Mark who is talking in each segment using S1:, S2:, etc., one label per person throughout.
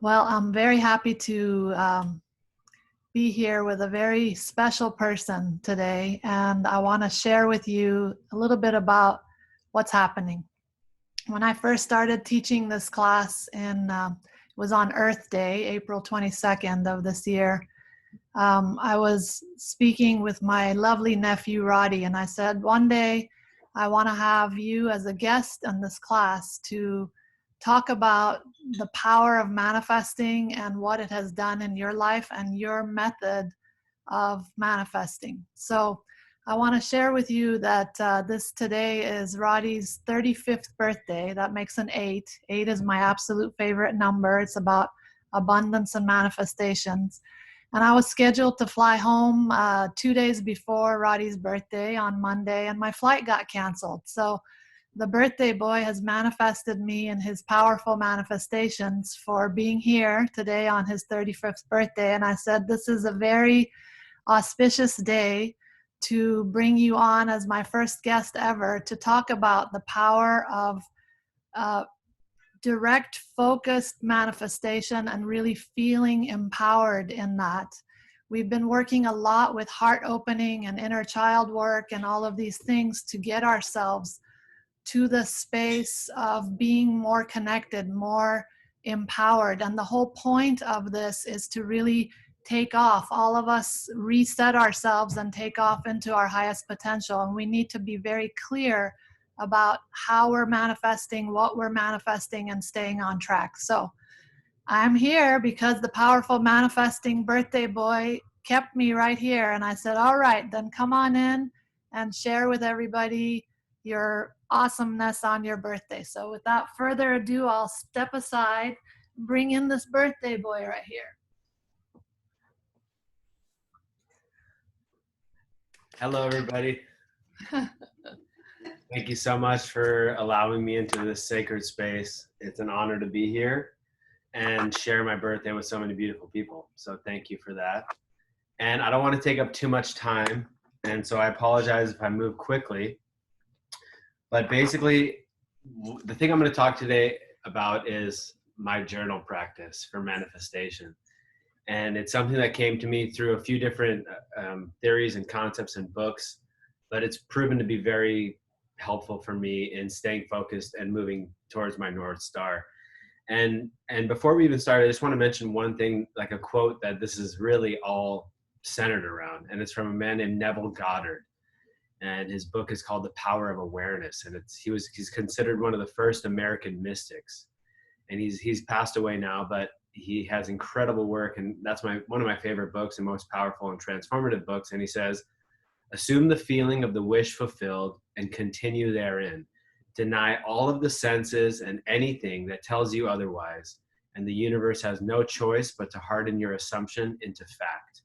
S1: Well, I'm very happy to be here with a very special person today, and I want to share with you a little bit about what's happening. When I first started teaching this class it was on Earth Day, April 22nd of this year, I was speaking with my lovely nephew, Roddy, and I said, one day I want to have you as a guest in this class to talk about the power of manifesting and what it has done in your life and your method of manifesting. So I want to share with you that this today is Roddy's 35th birthday. That makes an 8. 8 is my absolute favorite number. It's about abundance and manifestations. And I was scheduled to fly home 2 days before Roddy's birthday on Monday, and my flight got canceled. So the birthday boy has manifested me in his powerful manifestations for being here today on his 35th birthday. And I said, this is a very auspicious day to bring you on as my first guest ever to talk about the power of direct, focused manifestation and really feeling empowered in that. We've been working a lot with heart opening and inner child work and all of these things to get ourselves to the space of being more connected, more empowered. And the whole point of this is to really take off. All of us reset ourselves and take off into our highest potential. And we need to be very clear about how we're manifesting, what we're manifesting, and staying on track. So I'm here because the powerful manifesting birthday boy kept me right here. And I said, all right, then come on in and share with everybody your awesomeness on your birthday. So without further ado, I'll step aside, bring in this birthday boy right here.
S2: Hello, everybody. Thank you so much for allowing me into this sacred space. It's an honor to be here and share my birthday with so many beautiful people. So thank you for that. And I don't want to take up too much time, and so I apologize if I move quickly. But basically, the thing I'm going to talk today about is my journal practice for manifestation. And it's something that came to me through a few different theories and concepts and books, but it's proven to be very helpful for me in staying focused and moving towards my North Star. And before we even start, I just want to mention one thing, like a quote that this is really all centered around. And it's from a man named Neville Goddard. And his book is called The Power of Awareness. And he's considered one of the first American mystics. And he's passed away now, but he has incredible work. And that's one of my favorite books and most powerful and transformative books. And he says, assume the feeling of the wish fulfilled and continue therein. Deny all of the senses and anything that tells you otherwise. And the universe has no choice but to harden your assumption into fact.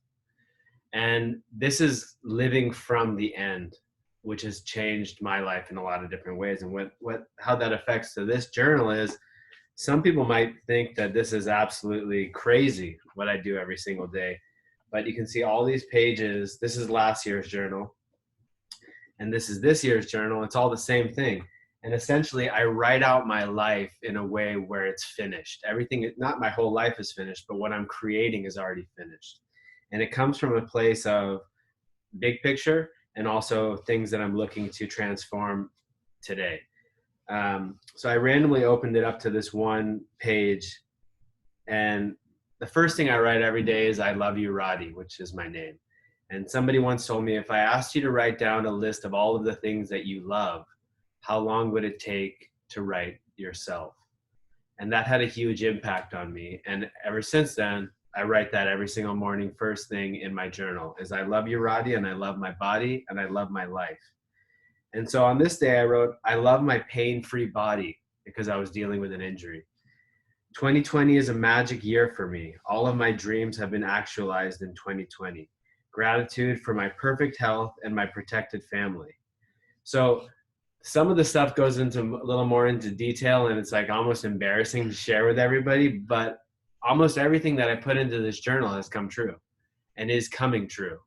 S2: And this is living from the end, which has changed my life in a lot of different ways. And how that affects to this journal is, some people might think that this is absolutely crazy, what I do every single day. But you can see all these pages. This is last year's journal, and this is this year's journal. It's all the same thing. And essentially, I write out my life in a way where it's finished. Everything, not my whole life is finished, but what I'm creating is already finished. And it comes from a place of big picture and also things that I'm looking to transform today. So I randomly opened it up to this one page, and the first thing I write every day is I love you, Roddy, which is my name. And somebody once told me, if I asked you to write down a list of all of the things that you love, how long would it take to write yourself? And that had a huge impact on me. And ever since then, I write that every single morning, first thing in my journal, is I love you, Roddy, and I love my body, and I love my life. And so on this day I wrote, I love my pain-free body, because I was dealing with an injury. 2020 is a magic year for me. All of my dreams have been actualized in 2020. Gratitude for my perfect health and my protected family. So some of the stuff goes into a little more into detail, and it's like almost embarrassing to share with everybody, but almost everything that I put into this journal has come true and is coming true.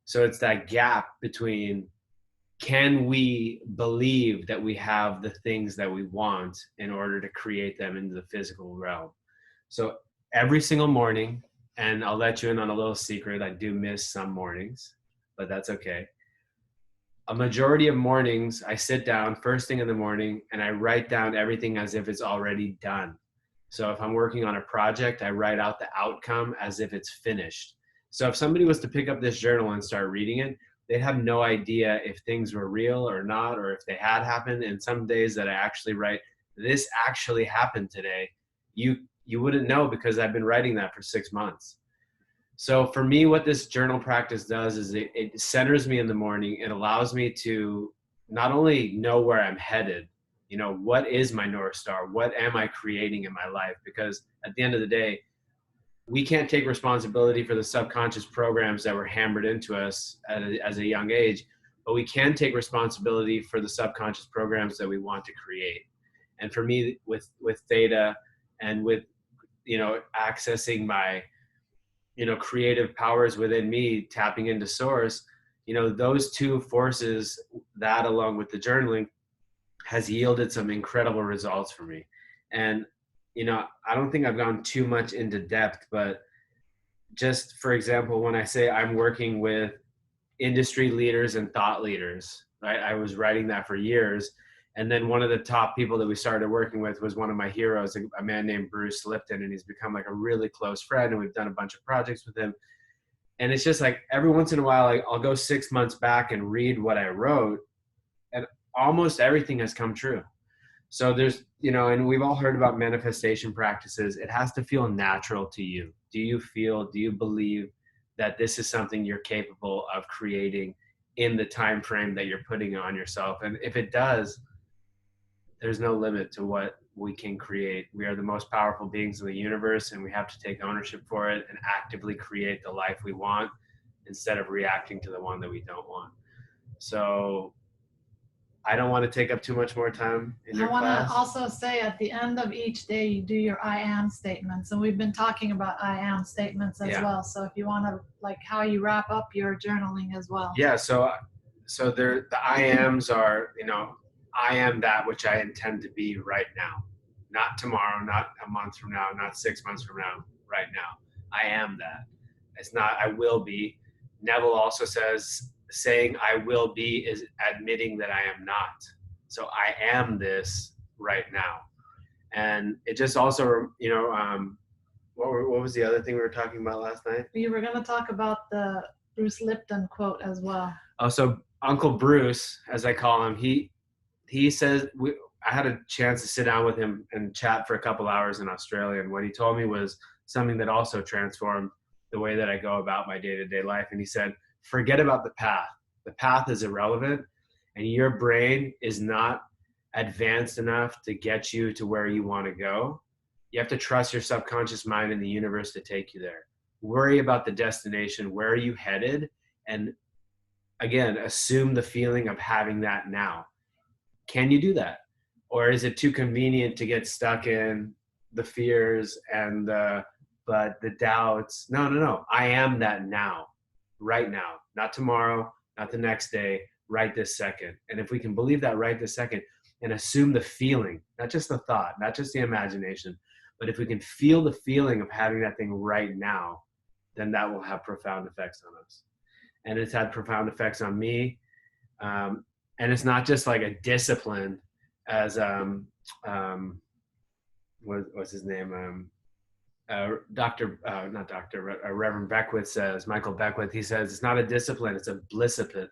S2: So it's that gap between, can we believe that we have the things that we want in order to create them into the physical realm? So every single morning, and I'll let you in on a little secret, I do miss some mornings, but that's okay. A majority of mornings, I sit down first thing in the morning and I write down everything as if it's already done. So if I'm working on a project, I write out the outcome as if it's finished. So if somebody was to pick up this journal and start reading it, they'd have no idea if things were real or not, or if they had happened. And some days that I actually write, this actually happened today, you wouldn't know because I've been writing that for 6 months. So for me, what this journal practice does is it centers me in the morning. It allows me to not only know where I'm headed, you know, what is my North Star? What am I creating in my life? Because at the end of the day, we can't take responsibility for the subconscious programs that were hammered into us as a young age, but we can take responsibility for the subconscious programs that we want to create. And for me, with theta and with, you know, accessing my, you know, creative powers within me, tapping into source, you know, those two forces, that along with the journaling, has yielded some incredible results for me. And, you know, I don't think I've gone too much into depth, but just for example, when I say I'm working with industry leaders and thought leaders, right? I was writing that for years. And then one of the top people that we started working with was one of my heroes, a man named Bruce Lipton, and he's become like a really close friend, and we've done a bunch of projects with him. And it's just like every once in a while, like I'll go 6 months back and read what I wrote, and almost everything has come true. So there's, you know, and we've all heard about manifestation practices. It has to feel natural to you. Do you believe that this is something you're capable of creating in the time frame that you're putting on yourself? And if it does, there's no limit to what we can create. We are the most powerful beings in the universe, and we have to take ownership for it and actively create the life we want instead of reacting to the one that we don't want. So I don't want to take up too much more time in your class.
S1: I want to also say at the end of each day, you do your I am statements. And we've been talking about I am statements as well. So if you want to, like, how you wrap up your journaling as well.
S2: Yeah. So the I ams are, you know, I am that which I intend to be right now, not tomorrow, not a month from now, not 6 months from now, right now. I am that. It's not I will be. Neville also says saying I will be is admitting that I am not. So I am this right now. And it just also, you know, what was the other thing we were talking about last night?
S1: We were going to talk about the Bruce Lipton quote as well.
S2: Oh, so Uncle Bruce, as I call him, he says, I had a chance to sit down with him and chat for a couple hours in Australia. And what he told me was something that also transformed the way that I go about my day-to-day life. And he said, forget about the path. The path is irrelevant, and your brain is not advanced enough to get you to where you want to go. You have to trust your subconscious mind and the universe to take you there. Worry about the destination. Where are you headed? And again, assume the feeling of having that now. Can you do that? Or is it too convenient to get stuck in the fears and the doubts? No. I am that now, right now, not tomorrow, not the next day, right this second. And if we can believe that right this second and assume the feeling, not just the thought, not just the imagination, but if we can feel the feeling of having that thing right now, then that will have profound effects on us. And it's had profound effects on me. And it's not just like a discipline, as what's his name? Reverend Beckwith says, Michael Beckwith, he says, it's not a discipline, it's a blissipline.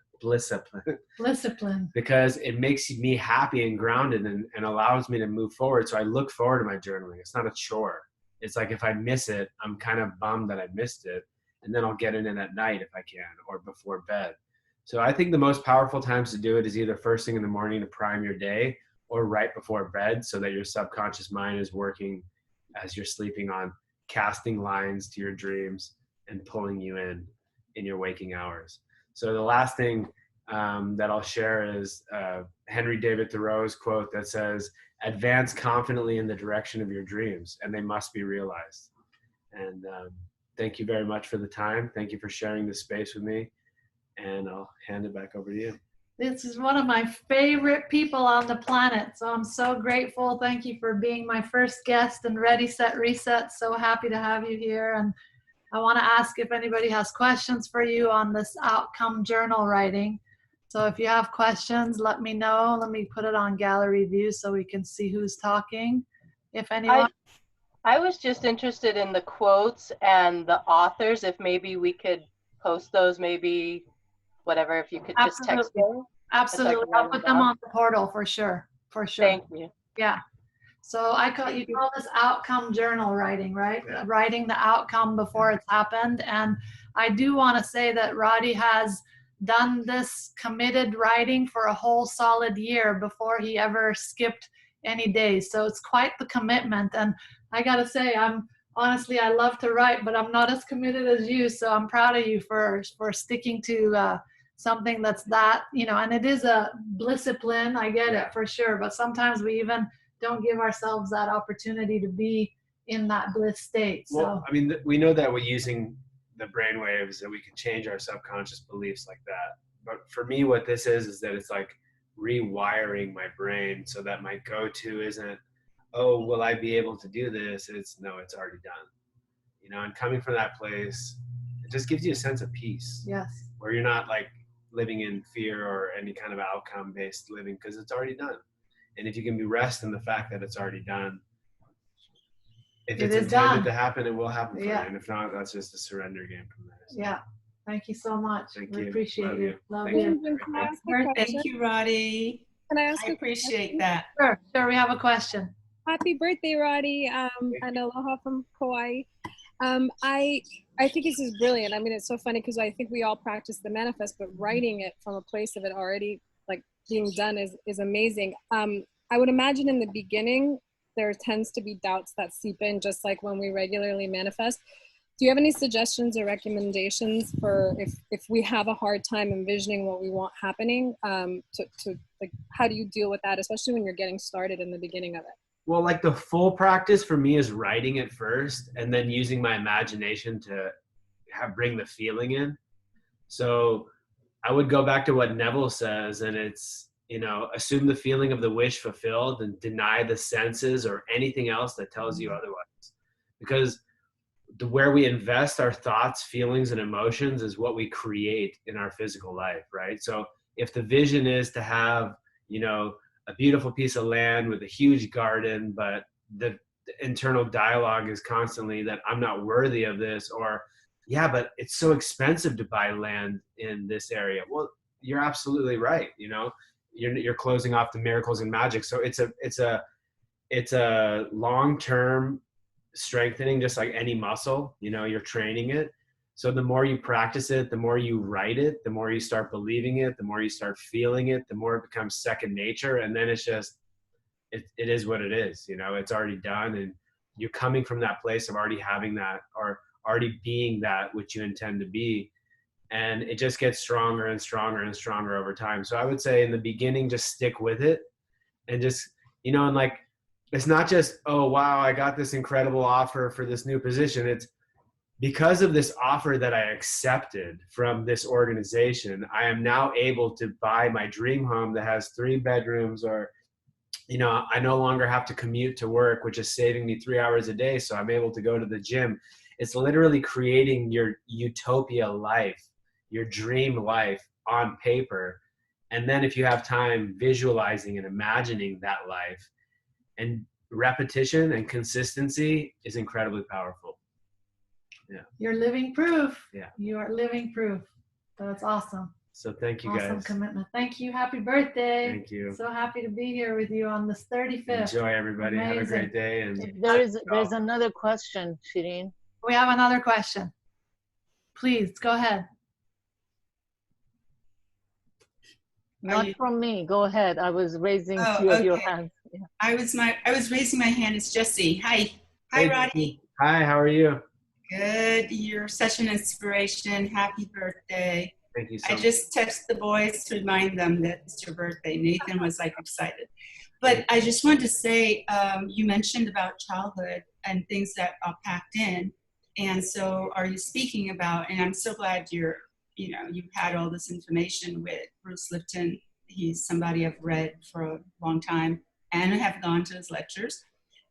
S2: Because it makes me happy and grounded and allows me to move forward. So I look forward to my journaling. It's not a chore. It's like if I miss it, I'm kind of bummed that I missed it. And then I'll get it in at night if I can, or before bed. So I think the most powerful times to do it is either first thing in the morning to prime your day, or right before bed, so that your subconscious mind is working as you're sleeping on casting lines to your dreams and pulling you in your waking hours. So the last thing that I'll share is Henry David Thoreau's quote that says, advance confidently in the direction of your dreams, and they must be realized. And thank you very much for the time. Thank you for sharing this space with me. And I'll hand it back over to you.
S1: This is one of my favorite people on the planet. So I'm so grateful. Thank you for being my first guest and Ready, Set, Reset. So happy to have you here. And I want to ask if anybody has questions for you on this outcome journal writing. So if you have questions, let me know. Let me put it on gallery view so we can see who's talking. If anyone.
S3: I was just interested in the quotes and the authors, if maybe we could post those, maybe whatever, if you could just text them.
S1: Absolutely. I'll put them on the portal for sure. For sure.
S3: Thank you.
S1: Yeah. So you call this outcome journal writing, right? Yeah. Writing the outcome before it's happened. And I do want to say that Roddy has done this committed writing for a whole solid year before he ever skipped any days. So it's quite the commitment. And I got to say, I love to write, but I'm not as committed as you. So I'm proud of you for sticking to something that's that, and it is a discipline. I get it for sure. But sometimes we even don't give ourselves that opportunity to be in that bliss state. So.
S2: Well, I mean, we know that we're using the brain waves, that we can change our subconscious beliefs like that. But for me, what this is that it's like rewiring my brain so that my go-to isn't, oh, will I be able to do this? No, it's already done. And coming from that place, it just gives you a sense of peace.
S1: Yes.
S2: Where you're not like living in fear or any kind of outcome-based living, because it's already done. And if you can be rest in the fact that it's already done, if it's intended to happen, it will happen for you. And if not, that's just a surrender game from there. So.
S1: Yeah. Thank you so much.
S2: We
S1: appreciate you. Love
S4: you. Thank you, Roddy.
S5: Can I ask
S4: I appreciate that.
S1: Sure. We have a question.
S5: Happy birthday, Roddy, and aloha from Kauai. I think this is brilliant. I mean, it's so funny because I think we all practice the manifest, but writing it from a place of it already like being done is amazing. I would imagine in the beginning, there tends to be doubts that seep in, just like when we regularly manifest. Do you have any suggestions or recommendations for if we have a hard time envisioning what we want happening, to like, how do you deal with that, especially when you're getting started in the beginning of it?
S2: Well, like the full practice for me is writing it first and then using my imagination to bring the feeling in. So I would go back to what Neville says, and it's, assume the feeling of the wish fulfilled and deny the senses or anything else that tells you otherwise. Because where we invest our thoughts, feelings, and emotions is what we create in our physical life, right? So if the vision is to have, a beautiful piece of land with a huge garden, but the internal dialogue is constantly that I'm not worthy of this, or yeah, but it's so expensive to buy land in this area. Well, you're absolutely right. You're closing off the miracles and magic. So it's a long-term strengthening, just like any muscle, you're training it. So the more you practice it, the more you write it, the more you start believing it, the more you start feeling it, the more it becomes second nature. And then it's just, it is what it is, it's already done. And you're coming from that place of already having that, or already being that which you intend to be. And it just gets stronger and stronger and stronger over time. So I would say in the beginning, just stick with it and just, and like, it's not just, oh, wow, I got this incredible offer for this new position. It's because of this offer that I accepted from this organization, I am now able to buy my dream home that has 3 bedrooms, or, I no longer have to commute to work, which is saving me 3 hours a day. So I'm able to go to the gym. It's literally creating your utopia life, your dream life on paper. And then if you have time, visualizing and imagining that life. And repetition and consistency is incredibly powerful. Yeah.
S1: You're living proof.
S2: Yeah.
S1: You are living proof. That's awesome.
S2: So thank you, guys.
S1: Awesome commitment. Thank you. Happy birthday.
S2: Thank you.
S1: So happy to be here with you on this 35th.
S2: Enjoy, everybody.
S1: Amazing.
S2: Have a great day. And
S6: There's another question, Shireen.
S1: We have another question. Please go ahead.
S6: Not from me. Go ahead. I was raising two of your hands. Yeah.
S4: I was raising my hand. It's Jessie. Hi. Hi, Roddy.
S2: Hi, how are you?
S4: Good. You're such an inspiration. Happy birthday.
S2: Thank you so much.
S4: I just texted the boys to remind them that it's your birthday. Nathan was like excited. But I just wanted to say, you mentioned about childhood and things that are packed in. And so are you speaking about, and I'm so glad you've had all this information with Bruce Lipton he's somebody I've read for a long time and have gone to his lectures.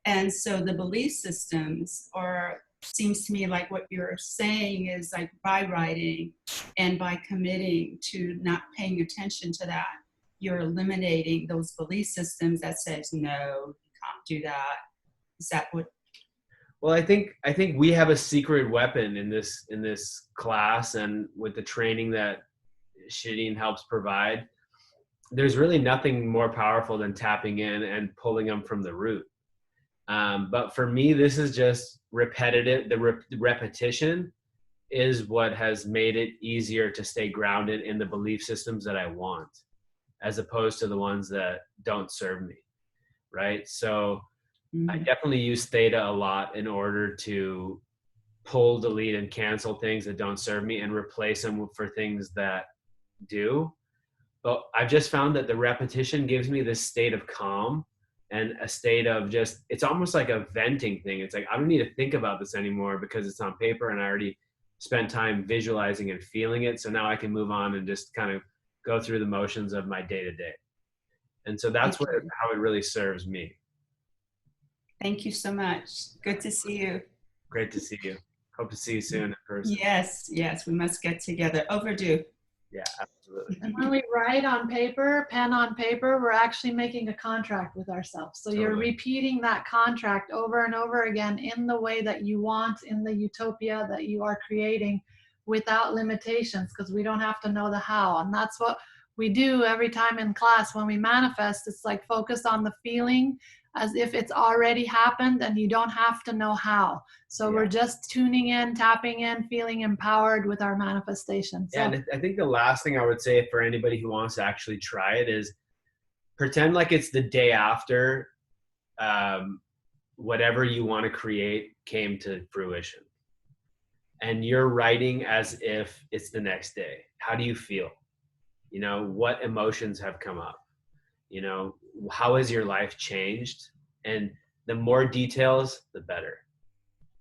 S4: And so the belief systems are, seems to me like what you're saying is like by writing and by committing to not paying attention to that, you're eliminating those belief systems that says, no, you can't do that. Is that what?
S2: Well, I think we have a secret weapon in this class, and with the training that Shireen helps provide, there's really nothing more powerful than tapping in and pulling them from the root. But for me, this is just repetitive. The repetition is what has made it easier to stay grounded in the belief systems that I want, as opposed to the ones that don't serve me, right? So I definitely use theta a lot in order to pull, delete, and cancel things that don't serve me and replace them for things that do. But I've just found that the repetition gives me this state of calm and a state of just, it's almost like a venting thing. It's like, I don't need to think about this anymore because it's on paper and I already spent time visualizing and feeling it. So now I can move on and just kind of go through the motions of my day to day. And so that's how it really serves me.
S4: Thank you so much. Good to see you.
S2: Great to see you. Hope to see you soon in person.
S4: Yes, we must get together. Overdue.
S2: Yeah, absolutely.
S1: And when we write on paper, pen on paper, we're actually making a contract with ourselves. So you're repeating that contract over and over again in the way that you want, in the utopia that you are creating, without limitations, because we don't have to know the how. And that's what we do every time in class when we manifest. It's like focus on the feeling as if it's already happened and you don't have to know how. So we're just tuning in, tapping in, feeling empowered with our manifestation. So,
S2: and I think the last thing I would say for anybody who wants to actually try it is pretend like it's the day after whatever you want to create came to fruition. And you're writing as if it's the next day. How do you feel? You know, what emotions have come up? You know, how has your life changed? And the more details, the better.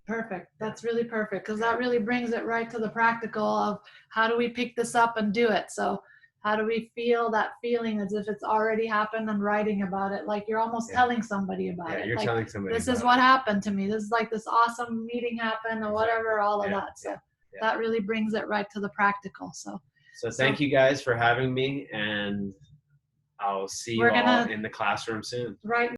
S1: Perfect. That's really perfect, because that really brings it right to the practical of how do we pick this up and do it. So how do we feel that feeling as if it's already happened and writing about it? Like you're almost telling somebody about it.
S2: You're
S1: like,
S2: telling somebody
S1: this is what happened to me. This is like this awesome meeting happened or whatever, all of that. So that really brings it right to the practical. So
S2: thank you guys for having me, and I'll see you all in the classroom soon.
S1: Right.